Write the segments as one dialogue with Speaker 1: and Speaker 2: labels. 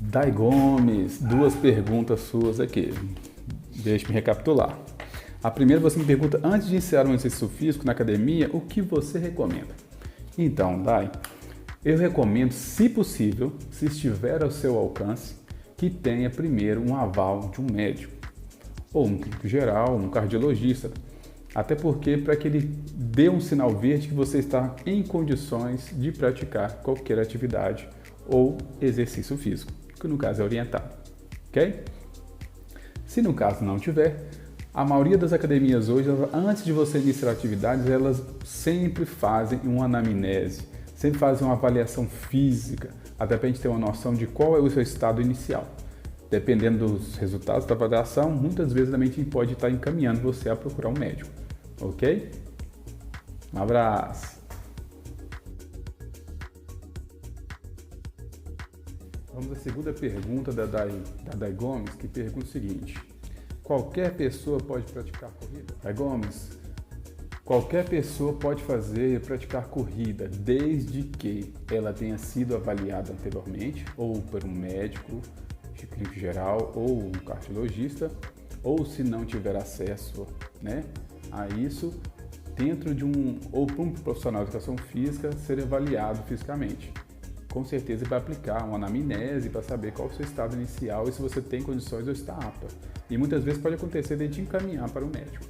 Speaker 1: Dai Gomes, duas perguntas suas aqui. Deixe-me recapitular. A primeira, você me pergunta, antes de iniciar um exercício físico na academia, o que você recomenda? Então, Dai, eu recomendo, se possível, se estiver ao seu alcance, que tenha primeiro um aval de um médico, ou um clínico geral, um cardiologista, até porque para que ele dê um sinal verde que você está em condições de praticar qualquer atividade ou exercício físico, que no caso é orientado, ok? Se no caso não tiver, a maioria das academias hoje, antes de você iniciar atividades, elas sempre fazem uma anamnese, sempre fazem uma avaliação física, até para a gente ter uma noção de qual é o seu estado inicial. Dependendo dos resultados da avaliação, muitas vezes a gente pode estar encaminhando você a procurar um médico, ok? Um abraço! Vamos à segunda pergunta da Dai Gomes, que pergunta o seguinte: qualquer pessoa pode praticar corrida? Dai Gomes, qualquer pessoa pode fazer e praticar corrida, desde que ela tenha sido avaliada anteriormente, ou por um médico, clínico geral, ou um cardiologista, ou se não tiver acesso, a isso, dentro de ou para um profissional de educação física, ser avaliado fisicamente. Com certeza vai aplicar uma anamnese para saber qual é o seu estado inicial e se você tem condições ou está apta. E muitas vezes pode acontecer de a gente encaminhar para o médico.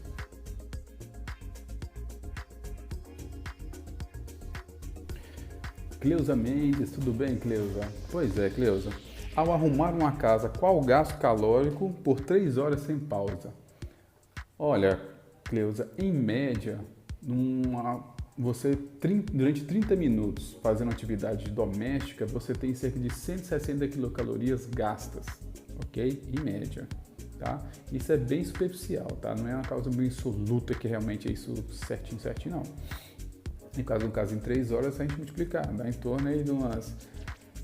Speaker 1: Cleusa Mendes, tudo bem, Cleusa? Pois é, Cleusa. Ao arrumar uma casa, qual o gasto calórico por 3 horas sem pausa? Olha, Cleusa, em média, durante 30 minutos fazendo atividade doméstica, você tem cerca de 160 quilocalorias gastas, ok? Em média, tá? Isso é bem superficial, tá? Não é uma causa bem absoluta que realmente é isso certinho, não. No caso em 3 horas, a gente multiplicar, dá em torno aí de umas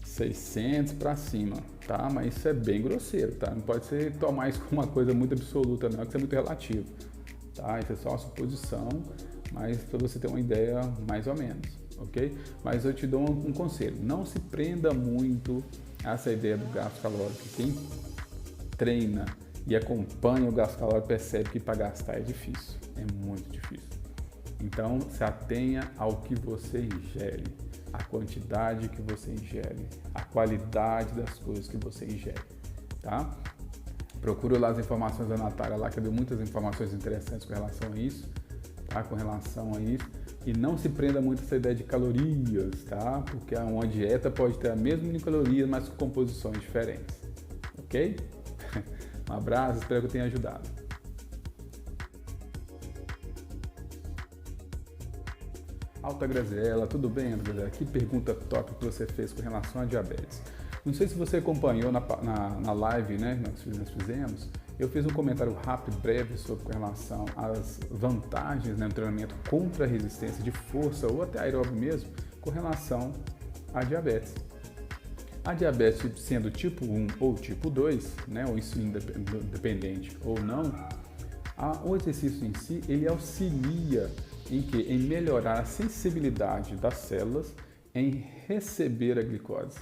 Speaker 1: 600 para cima, tá? Mas isso é bem grosseiro, tá? Não pode ser tomar isso como uma coisa muito absoluta, não, que isso é muito relativo, tá? Isso é só uma suposição, mas para você ter uma ideia mais ou menos, ok? Mas eu te dou um conselho, não se prenda muito a essa ideia do gasto calórico. Quem treina e acompanha o gasto calórico percebe que para gastar é difícil, é muito difícil. Então, se atenha ao que você ingere, a quantidade que você ingere, a qualidade das coisas que você ingere, tá? Procura lá as informações da Natália, lá que deu muitas informações interessantes com relação a isso, tá? E não se prenda muito a essa ideia de calorias, tá? Porque uma dieta pode ter a mesma número de calorias, mas com composições diferentes, ok? Um abraço, espero que eu tenha ajudado. Alta Graziella, tudo bem, Graziella? Que pergunta top que você fez com relação à diabetes. Não sei se você acompanhou na live, que nós fizemos, eu fiz um comentário rápido, breve, com relação às vantagens no treinamento contra a resistência de força ou até aeróbio mesmo, com relação à diabetes. A diabetes sendo tipo 1 ou tipo 2, ou insulina dependente ou não, o exercício em si, ele auxilia em melhorar a sensibilidade das células em receber a glicose.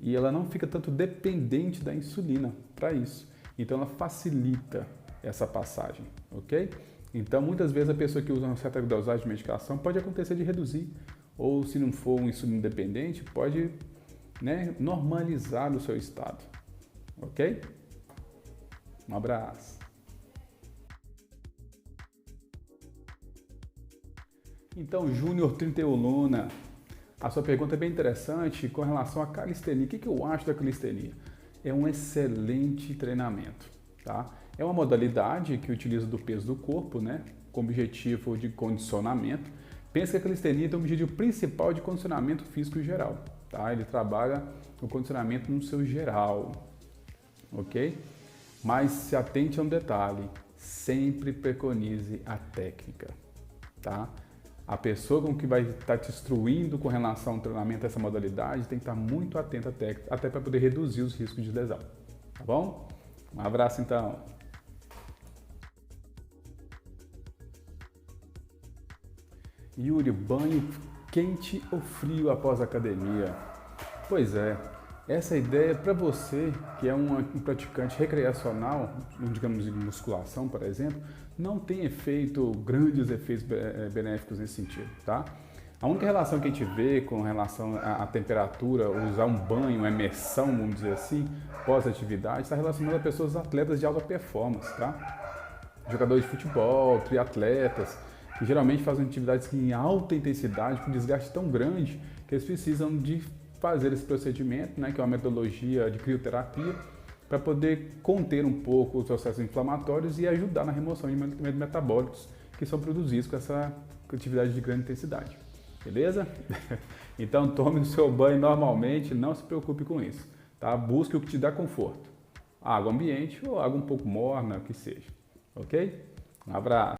Speaker 1: E ela não fica tanto dependente da insulina para isso. Então ela facilita essa passagem, ok? Então muitas vezes a pessoa que usa uma certa dosagem de medicação pode acontecer de reduzir, ou se não for um insulina dependente, pode normalizar o seu estado, ok? Um abraço. Então, Júnior 31 Luna, a sua pergunta é bem interessante com relação à calistenia. O que eu acho da calistenia? É um excelente treinamento, tá? É uma modalidade que utiliza do peso do corpo, com objetivo de condicionamento. Pensa que a calistenia tem o objetivo principal de condicionamento físico geral, tá? Ele trabalha o condicionamento no seu geral, ok? Mas se atente a um detalhe, sempre preconize a técnica, tá? A pessoa com que vai estar te instruindo com relação ao treinamento dessa modalidade tem que estar muito atenta à técnica, até para poder reduzir os riscos de lesão, tá bom? Um abraço então. Yuri, banho quente ou frio após a academia? Pois é, Essa ideia é para você que é um praticante recreacional, digamos de musculação, por exemplo, não tem grandes efeitos benéficos nesse sentido, tá? A única relação que a gente vê com relação à temperatura, usar um banho, uma imersão, vamos dizer assim, pós-atividade, está relacionada a pessoas atletas de alta performance, tá? Jogadores de futebol, triatletas, que geralmente fazem atividades em alta intensidade, com desgaste tão grande, que eles precisam de fazer esse procedimento, né, que é uma metodologia de crioterapia, para poder conter um pouco os processos inflamatórios e ajudar na remoção de metabólicos que são produzidos com essa atividade de grande intensidade. Beleza? Então tome o seu banho normalmente, não se preocupe com isso, tá? Busque o que te dá conforto. Água ambiente ou água um pouco morna, o que seja. Ok? Um abraço!